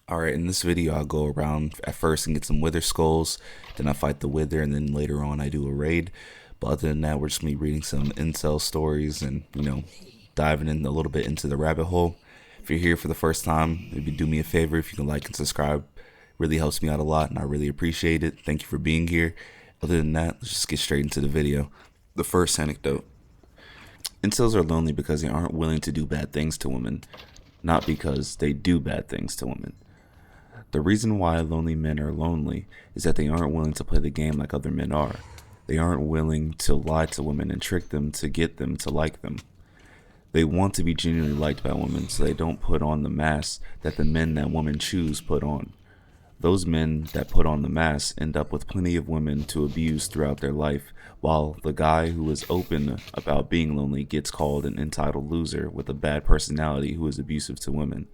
Alright, in this video I'll go around at first and get some wither skulls, then I fight the wither, and then later on I do a raid. But other than that, we're just me reading some incel stories and, diving in a little bit into the rabbit hole. If you're here for the first time, maybe do me a favor if you can like and subscribe. Really helps me out a lot and I really appreciate it. Thank you for being here. Other than that, let's just get straight into the video. The first anecdote. Incels are lonely because they aren't willing to do bad things to women, not because they do bad things to women. The reason why lonely men are lonely is that they aren't willing to play the game like other men are. They aren't willing to lie to women and trick them to get them to like them. They want to be genuinely liked by women, so they don't put on the mask that the men that women choose put on. Those men that put on the mask end up with plenty of women to abuse throughout their life, while the guy who is open about being lonely gets called an entitled loser with a bad personality who is abusive to women.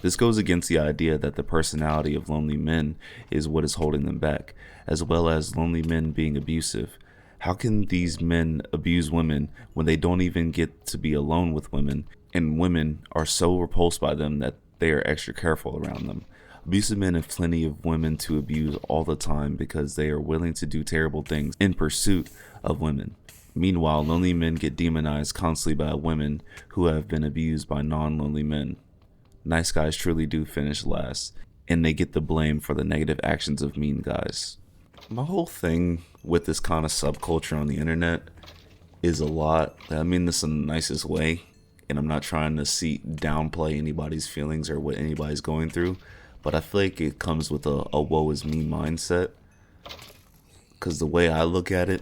This goes against the idea that the personality of lonely men is what is holding them back, as well as lonely men being abusive. How can these men abuse women when they don't even get to be alone with women, and women are so repulsed by them that they are extra careful around them? Abusive men have plenty of women to abuse all the time because they are willing to do terrible things in pursuit of women. Meanwhile, lonely men get demonized constantly by women who have been abused by non-lonely men. Nice guys truly do finish last, and they get the blame for the negative actions of mean guys. My whole thing with this kind of subculture on the internet is a lot. I mean this in the nicest way, and I'm not trying to downplay anybody's feelings or what anybody's going through, but I feel like it comes with a woe is me mindset. Because the way I look at it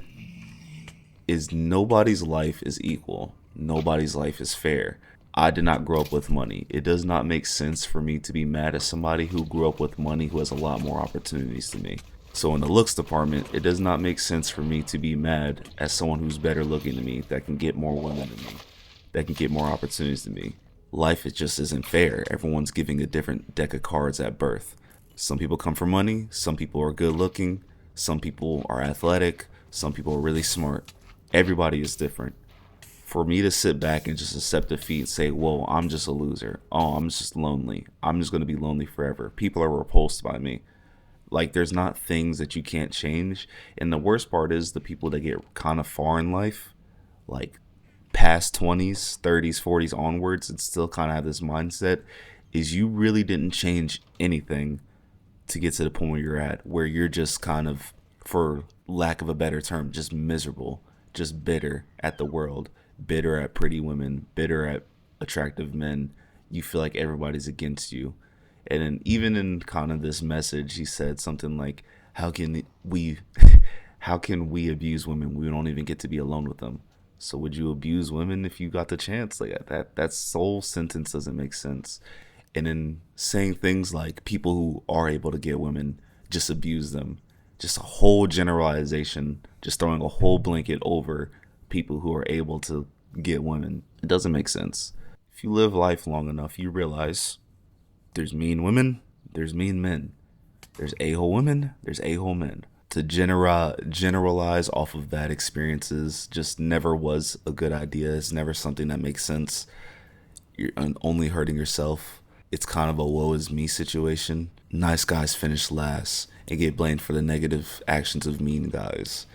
is nobody's life is equal. Nobody's life is fair. I did not grow up with money. It does not make sense for me to be mad at somebody who grew up with money who has a lot more opportunities than me. So in the looks department, it does not make sense for me to be mad at someone who's better looking than me, that can get more women than me, that can get more opportunities than me. Life it just isn't fair. Everyone's giving a different deck of cards at birth. Some people come for money, some people are good looking, some people are athletic, some people are really smart. Everybody is different. For me to sit back and just accept defeat and say, whoa, I'm just a loser. Oh, I'm just lonely. I'm just going to be lonely forever. People are repulsed by me. Like, there's not things that you can't change. And the worst part is the people that get kind of far in life, like past 20s, 30s, 40s onwards, and still kind of have this mindset, is you really didn't change anything to get to the point where you're at, where you're just kind of, for lack of a better term, just miserable, just bitter at the world. Bitter at pretty women, bitter at attractive men. You feel like everybody's against you. And then even in kind of this message, he said something like, how can we how can we abuse women? We don't even get to be alone with them. So would you abuse women if you got the chance? Like that sole sentence doesn't make sense. And then saying things like people who are able to get women just abuse them. Just a whole generalization, just throwing a whole blanket over people who are able to get women. It doesn't make sense. If you live life long enough, you realize there's mean women, there's mean men. There's a-hole women, there's a-hole men. To generalize off of bad experiences just never was a good idea. It's never something that makes sense. You're only hurting yourself. It's kind of a woe is me situation. Nice guys finish last and get blamed for the negative actions of mean guys,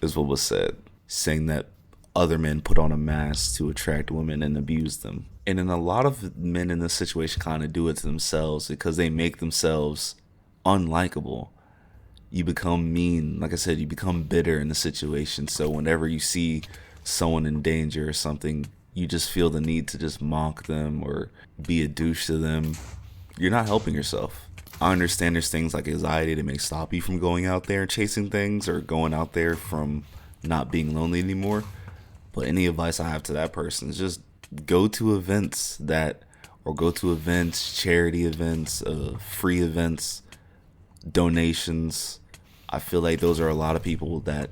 is what was said, saying that other men put on a mask to attract women and abuse them. And then a lot of men in this situation kind of do it to themselves because they make themselves unlikable. You become mean. Like I said, you become bitter in the situation. So whenever you see someone in danger or something, you just feel the need to just mock them or be a douche to them. You're not helping yourself. I understand there's things like anxiety that may stop you from going out there and chasing things, or going out there from not being lonely anymore. But any advice I have to that person is just go to events, charity events, free events, donations. I feel like those are a lot of people that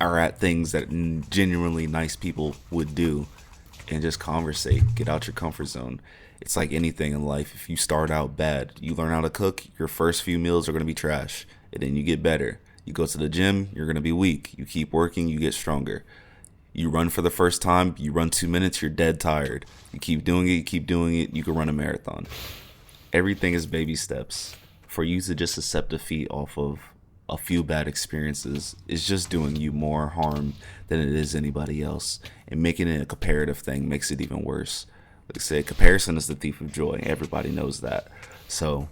are at things that genuinely nice people would do, and just conversate, get out your comfort zone. It's like anything in life. If you start out bad, you learn how to cook, your first few meals are going to be trash, and then you get better. You go to the gym, you're going to be weak. You keep working, you get stronger. You run for the first time, you run 2 minutes, you're dead tired. You keep doing it, you can run a marathon. Everything is baby steps. For you to just accept defeat off of a few bad experiences is just doing you more harm than it is anybody else. And making it a comparative thing makes it even worse. Like I said, comparison is the thief of joy. Everybody knows that. So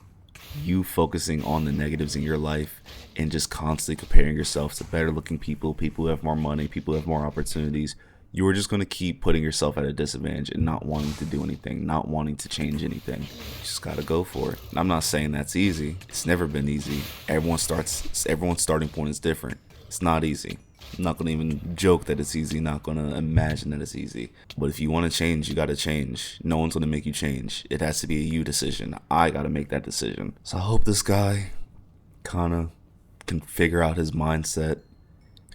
you focusing on the negatives in your life and just constantly comparing yourself to better looking people, people who have more money, people who have more opportunities, you are just going to keep putting yourself at a disadvantage and not wanting to do anything, not wanting to change anything. You just got to go for it. I'm not saying that's easy. It's never been easy. Everyone's starting point is different. It's not easy. I'm not going to even joke that it's easy, not going to imagine that it's easy. But if you want to change, you got to change. No one's going to make you change. It has to be a you decision. I got to make that decision. So I hope this guy kind of can figure out his mindset,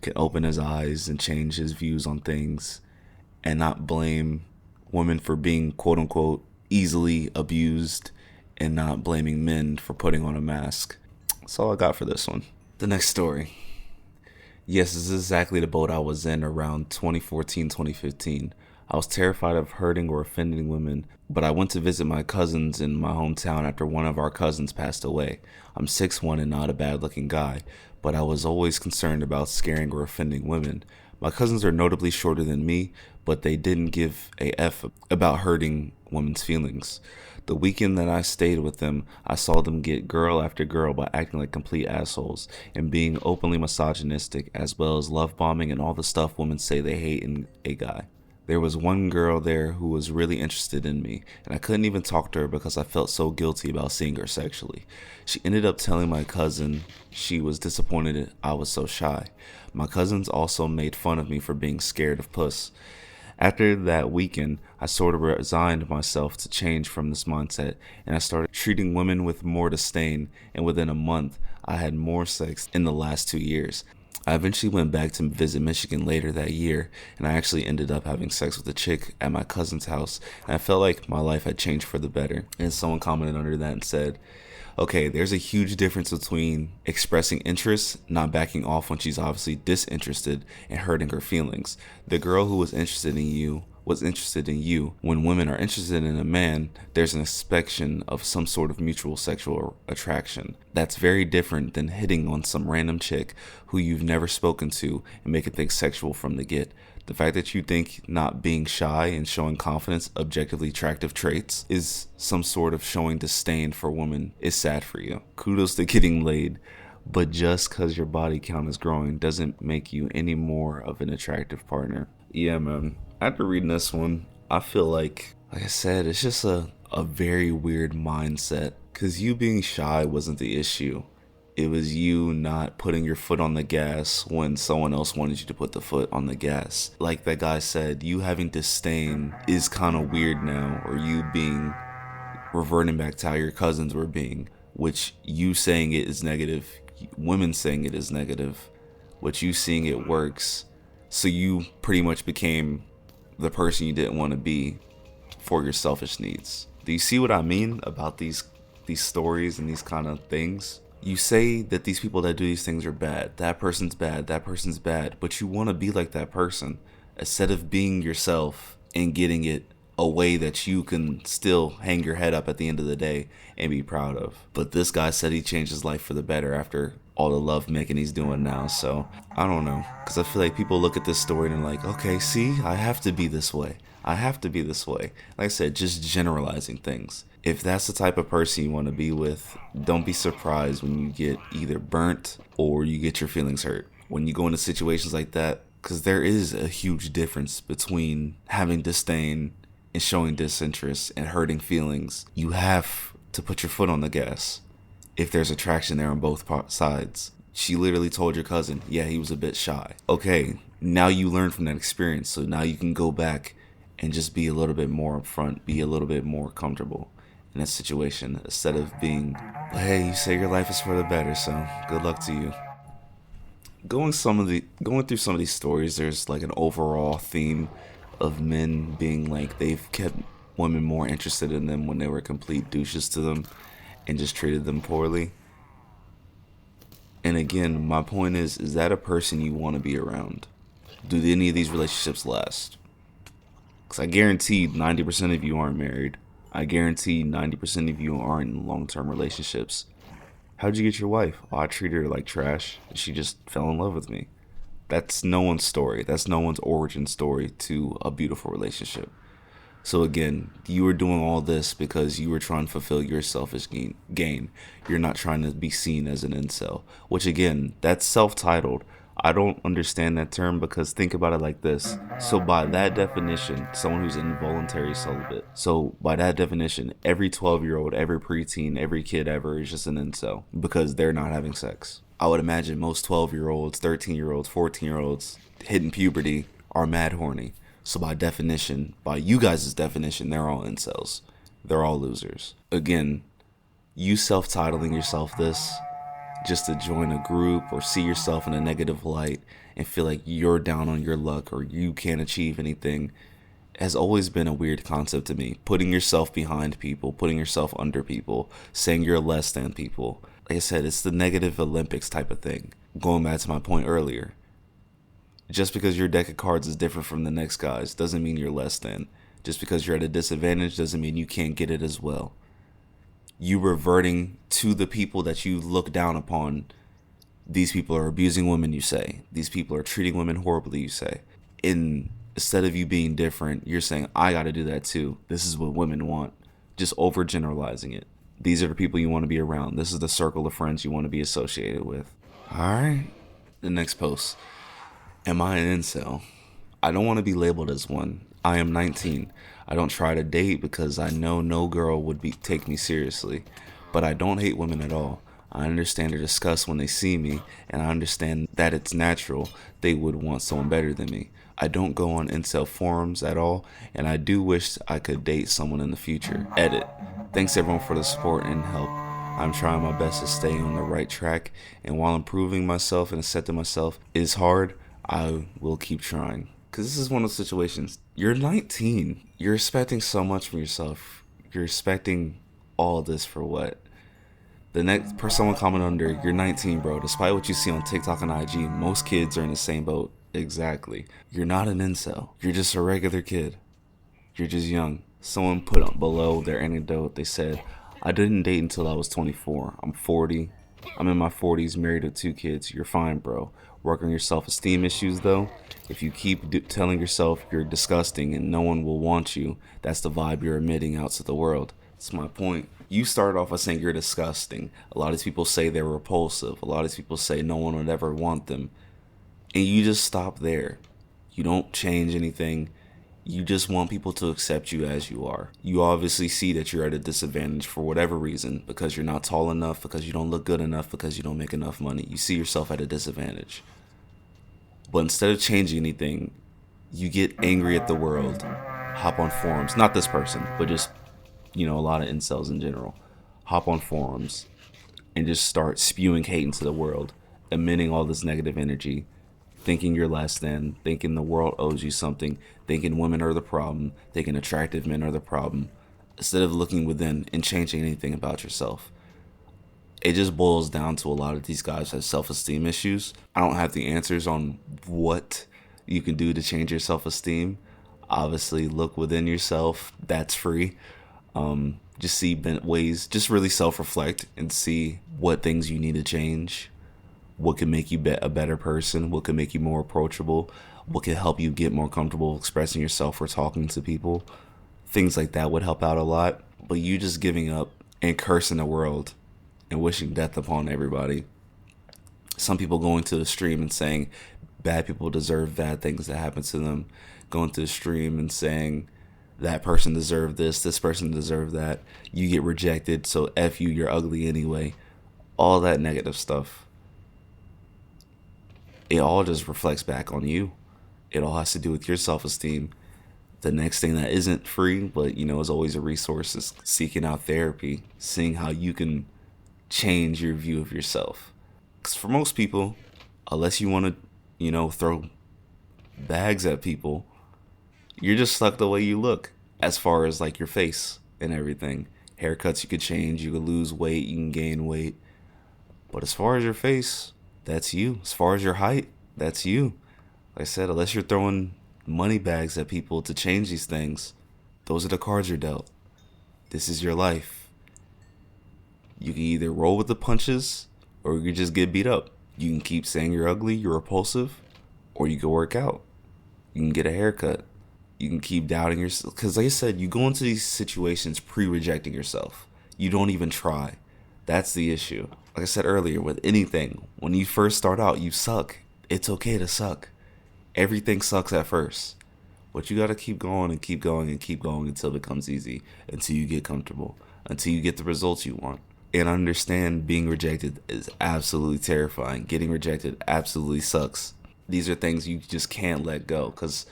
can open his eyes and change his views on things, and not blame women for being quote unquote easily abused, and not blaming men for putting on a mask. That's all I got for this one. The next story. Yes, this is exactly the boat I was in around 2014, 2015. I was terrified of hurting or offending women, but I went to visit my cousins in my hometown after one of our cousins passed away. I'm 6'1" and not a bad looking guy, but I was always concerned about scaring or offending women. My cousins are notably shorter than me, but they didn't give a F about hurting women's feelings. The weekend that I stayed with them, I saw them get girl after girl by acting like complete assholes and being openly misogynistic, as well as love bombing and all the stuff women say they hate in a guy. There was one girl there who was really interested in me, and I couldn't even talk to her because I felt so guilty about seeing her sexually. She ended up telling my cousin she was disappointed I was so shy. My cousins also made fun of me for being scared of puss. After that weekend, I sort of resigned myself to change from this mindset, and I started treating women with more disdain, and within a month, I had more sex in the last 2 years. I eventually went back to visit Michigan later that year, and I actually ended up having sex with a chick at my cousin's house, and I felt like my life had changed for the better. And someone commented under that and said, okay, there's a huge difference between expressing interest, not backing off when she's obviously disinterested, and hurting her feelings. The girl who was interested in you was interested in you. When women are interested in a man, there's an expectation of some sort of mutual sexual attraction. That's very different than hitting on some random chick who you've never spoken to and make it think sexual from the get. The fact that you think not being shy and showing confidence objectively attractive traits is some sort of showing disdain for women is sad for you. Kudos to getting laid, but just because your body count is growing doesn't make you any more of an attractive partner. Yeah, man. After reading this one, I feel like I said, it's just a very weird mindset. Because you being shy wasn't the issue. It was you not putting your foot on the gas when someone else wanted you to put the foot on the gas. Like that guy said, you having disdain is kind of weird now, or you being reverting back to how your cousins were being, which you saying it is negative, women saying it is negative, which you seeing it works. So you pretty much became the person you didn't want to be for your selfish needs. Do you see what I mean about these stories and these kind of things? You say that these people that do these things are bad. That person's bad. That person's bad. But you want to be like that person instead of being yourself and getting it a way that you can still hang your head up at the end of the day and be proud of. But this guy said he changed his life for the better after all the love making he's doing now. So I don't know, because I feel like people look at this story and are like, okay, see, I have to be this way. I have to be this way. Like I said, just generalizing things. If that's the type of person you want to be with, don't be surprised when you get either burnt or you get your feelings hurt. When you go into situations like that, because there is a huge difference between having disdain and showing disinterest and hurting feelings. You have to put your foot on the gas if there's attraction there on both sides. She literally told your cousin, yeah, he was a bit shy. Okay, now you learn from that experience, so now you can go back and just be a little bit more upfront, be a little bit more comfortable in that situation instead of being, hey, you say your life is for the better, so good luck to you. Going through some of these stories, there's like an overall theme of men being like they've kept women more interested in them when they were complete douches to them and just treated them poorly. And again, my point is that a person you want to be around? Do any of these relationships last? Because I guarantee 90% of you aren't married. I guarantee 90% of you aren't in long-term relationships. How'd you get your wife? Oh, I treated her like trash. She just fell in love with me. That's no one's story. That's no one's origin story to a beautiful relationship. So again, you were doing all this because you were trying to fulfill your selfish gain. You're not trying to be seen as an incel, which again, that's self-titled. I don't understand that term because think about it like this. So by that definition, someone who's involuntary celibate. So by that definition, every 12-year-old, every preteen, every kid ever is just an incel because they're not having sex. I would imagine most 12-year-olds, 13-year-olds, 14-year-olds hitting puberty are mad horny. So by definition, by you guys' definition, they're all incels. They're all losers. Again, you self-titling yourself this just to join a group or see yourself in a negative light and feel like you're down on your luck or you can't achieve anything has always been a weird concept to me. Putting yourself behind people, putting yourself under people, saying you're less than people. Like I said, it's the negative Olympics type of thing. Going back to my point earlier, just because your deck of cards is different from the next guy's doesn't mean you're less than. Just because you're at a disadvantage doesn't mean you can't get it as well. You reverting to the people that you look down upon. These people are abusing women, you say. These people are treating women horribly, you say. Instead of you being different, you're saying, I gotta do that too. This is what women want. Just overgeneralizing it. These are the people you want to be around. This is the circle of friends you want to be associated with. Alright. The next post. Am I an incel? I don't want to be labeled as one. I am 19. I don't try to date because I know no girl would take me seriously. But I don't hate women at all. I understand their disgust when they see me, and I understand that it's natural they would want someone better than me. I don't go on incel forums at all, and I do wish I could date someone in the future. Edit. Thanks everyone for the support and help. I'm trying my best to stay on the right track, and while improving myself and accepting myself is hard, I will keep trying. Because this is one of those situations. You're 19. You're expecting so much from yourself. You're expecting all this for what? The next person, someone comment under, you're 19, bro. Despite what you see on TikTok and IG, most kids are in the same boat. Exactly. You're not an incel. You're just a regular kid. You're just young. Someone put up below their anecdote, they said, I didn't date until I was 24. I'm 40. I'm in my 40s, married with 2 kids. You're fine, bro. Work on your self-esteem issues, though. If you keep telling yourself you're disgusting and no one will want you, that's the vibe you're emitting out to the world. That's my point. You started off by saying you're disgusting. A lot of people say they're repulsive. A lot of people say no one would ever want them. And you just stop there. You don't change anything. You just want people to accept you as you are. You obviously see that you're at a disadvantage for whatever reason, because you're not tall enough, because you don't look good enough, because you don't make enough money. You see yourself at a disadvantage. But instead of changing anything, you get angry at the world, hop on forums, not this person, but just, a lot of incels in general, hop on forums and just start spewing hate into the world, emitting all this negative energy, thinking you're less than, thinking the world owes you something, thinking women are the problem, thinking attractive men are the problem, instead of looking within and changing anything about yourself. It just boils down to a lot of these guys have self-esteem issues. I don't have the answers on what you can do to change your self-esteem. Obviously, look within yourself. That's free. Just see ways, just really self-reflect and see what things you need to change. What can make you a better person? What can make you more approachable? What can help you get more comfortable expressing yourself or talking to people? Things like that would help out a lot. But you just giving up and cursing the world and wishing death upon everybody. Some people going to the stream and saying bad people deserve bad things that happen to them. Going to the stream and saying that person deserved this person deserved that. You get rejected, so F you, you're ugly anyway. All that negative stuff. It all just reflects back on you. It all has to do with your self-esteem. The next thing that isn't free, but is always a resource, is seeking out therapy, seeing how you can change your view of yourself. Because for most people, unless you want to, throw bags at people, you're just stuck the way you look, as far as like your face and everything. Haircuts you could change, you could lose weight, you can gain weight. But as far as your face, that's you. As far as your height, that's you. Like I said, unless you're throwing money bags at people to change these things, those are the cards you're dealt. This is your life. You can either roll with the punches or you can just get beat up. You can keep saying you're ugly, you're repulsive, or you can work out. You can get a haircut. You can keep doubting yourself. Because, like I said, you go into these situations pre rejecting yourself. You don't even try. That's the issue. Like I said earlier, with anything, when you first start out, you suck. It's okay to suck. Everything sucks at first. But you got to keep going and keep going and keep going until it becomes easy, until you get comfortable, until you get the results you want. And understand being rejected is absolutely terrifying. Getting rejected absolutely sucks. These are things you just can't let go because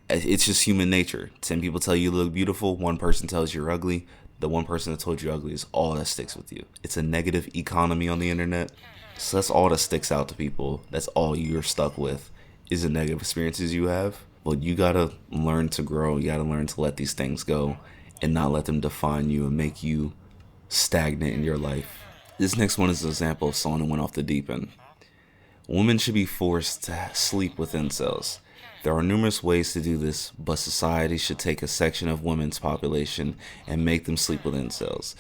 it's just human nature. 10 people tell you look beautiful, one person tells you're ugly. The one person that told you ugly is all that sticks with you. It's a negative economy on the internet. So that's all that sticks out to people. That's all you're stuck with is the negative experiences you have. But you gotta learn to grow. You gotta learn to let these things go and not let them define you and make you stagnant in your life. This next one is an example of someone who went off the deep end. Women should be forced to sleep with incels. There are numerous ways to do this, but society should take a section of women's population and make them sleep with incels.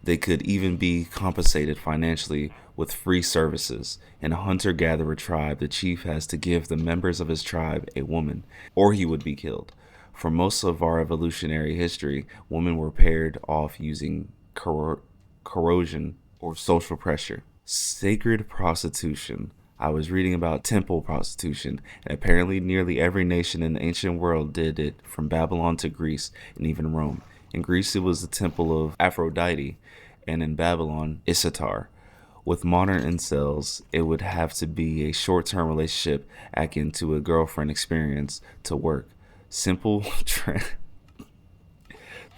They could even be compensated financially with free services. In a hunter-gatherer tribe, the chief has to give the members of his tribe a woman, or he would be killed. For most of our evolutionary history, women were paired off using corrosion or social pressure. Sacred prostitution. I was reading about temple prostitution, and apparently nearly every nation in the ancient world did it, from Babylon to Greece and even Rome. In Greece, it was the temple of Aphrodite, and in Babylon, Ishtar. With modern incels, it would have to be a short-term relationship akin to a girlfriend experience to work. Simple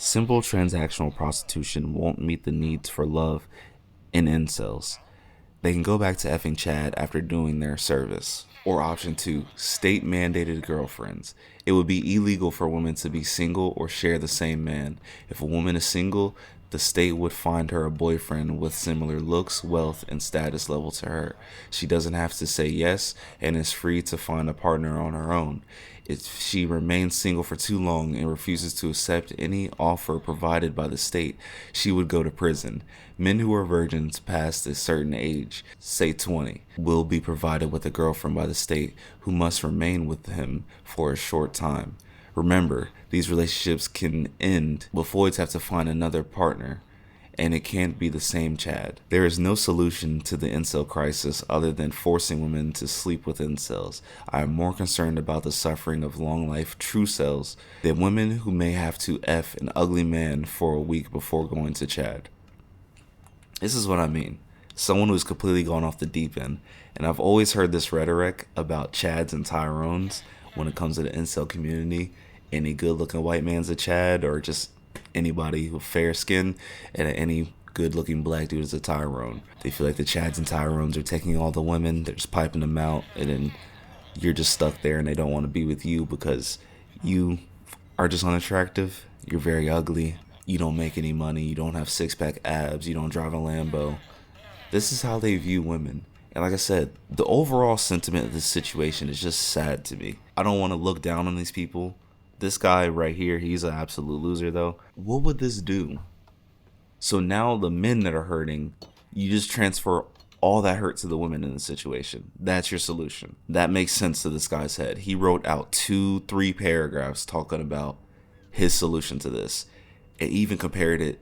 transactional prostitution won't meet the needs for love in incels. They can go back to effing Chad after doing their service. Or option 2, state-mandated girlfriends. It would be illegal for women to be single or share the same man. If a woman is single, the state would find her a boyfriend with similar looks, wealth, and status level to her. She doesn't have to say yes and is free to find a partner on her own. If she remains single for too long and refuses to accept any offer provided by the state, she would go to prison. Men who are virgins past a certain age, say 20, will be provided with a girlfriend by the state who must remain with him for a short time. Remember, these relationships can end, but Floyds have to find another partner, and it can't be the same Chad. There is no solution to the incel crisis other than forcing women to sleep with incels. I am more concerned about the suffering of long-life true cells than women who may have to F an ugly man for a week before going to Chad. This is what I mean. Someone who's completely gone off the deep end. And I've always heard this rhetoric about Chads and Tyrones when it comes to the incel community. Any good-looking white man's a Chad, or just anybody with fair skin, and any good-looking black dude is a Tyrone. They feel like the Chads and Tyrones are taking all the women, they're just piping them out, and then you're just stuck there and they don't want to be with you because you are just unattractive, you're very ugly, you don't make any money, you don't have six-pack abs, you don't drive a Lambo. This is how they view women. And like I said, the overall sentiment of this situation is just sad to me. I don't want to look down on these people. This guy right here, he's an absolute loser though. What would this do? So now the men that are hurting, you just transfer all that hurt to the women in the situation. That's your solution. That makes sense to this guy's head. He wrote out 2-3 paragraphs talking about his solution to this. And even compared it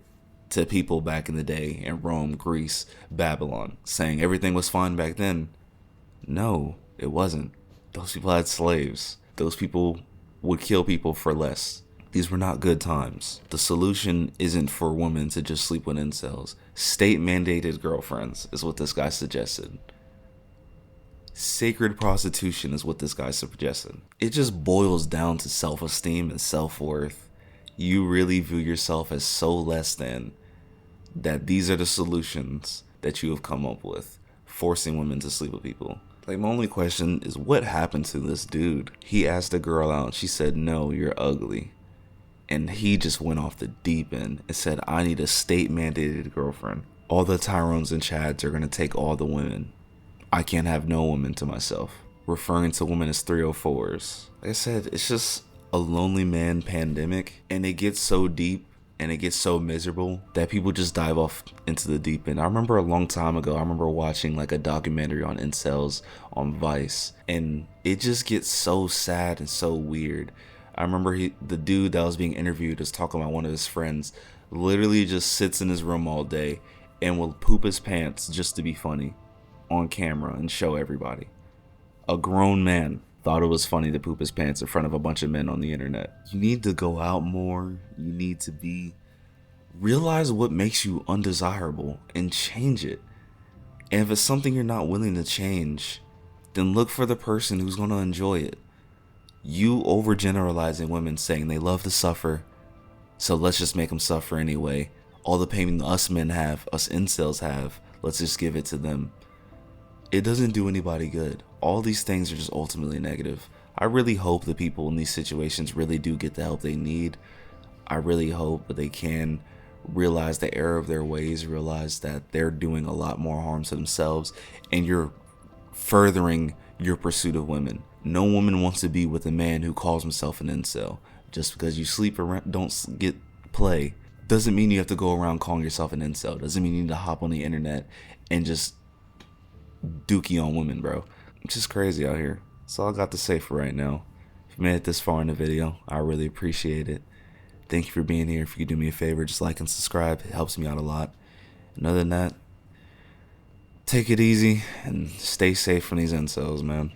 to people back in the day in Rome, Greece, Babylon, saying everything was fine back then. No, it wasn't. Those people had slaves. Those people would kill people for less. These were not good times. The solution isn't for women to just sleep with incels. State-mandated girlfriends is what this guy suggested. Sacred prostitution is what this guy suggested. It just boils down to self-esteem and self-worth. You really view yourself as so less than that these are the solutions that you have come up with, forcing women to sleep with people. Like, my only question is, what happened to this dude? He asked a girl out, she said, no, you're ugly. And he just went off the deep end and said, I need a state-mandated girlfriend. All the Tyrones and Chads are going to take all the women. I can't have no woman to myself. Referring to women as 304s. Like I said, it's just a lonely man pandemic, and it gets so deep and it gets so miserable that people just dive off into the deep end. I remember a long time ago, I remember watching like a documentary on incels on Vice, and it just gets so sad and so weird. I remember the dude that was being interviewed was talking about one of his friends literally just sits in his room all day and will poop his pants just to be funny on camera and show everybody. A grown man thought it was funny to poop his pants in front of a bunch of men on the internet. You need to go out more. You need to realize what makes you undesirable and change it. And if it's something you're not willing to change, then look for the person who's going to enjoy it. You overgeneralizing women saying they love to suffer, so let's just make them suffer anyway. All the pain us men have, us incels have, let's just give it to them. It doesn't do anybody good. All these things are just ultimately negative. I really hope the people in these situations really do get the help they need. I really hope that they can realize the error of their ways, realize that they're doing a lot more harm to themselves, and you're furthering your pursuit of women. No woman wants to be with a man who calls himself an incel. Just because you sleep around, don't get play, doesn't mean you have to go around calling yourself an incel. Doesn't mean you need to hop on the internet and just dookie on women, bro. It's just crazy out here. That's all I got to say for right now. If you made it this far in the video, I really appreciate it. Thank you for being here. If you could do me a favor, just like and subscribe. It helps me out a lot. And other than that, take it easy and stay safe from these incels, man.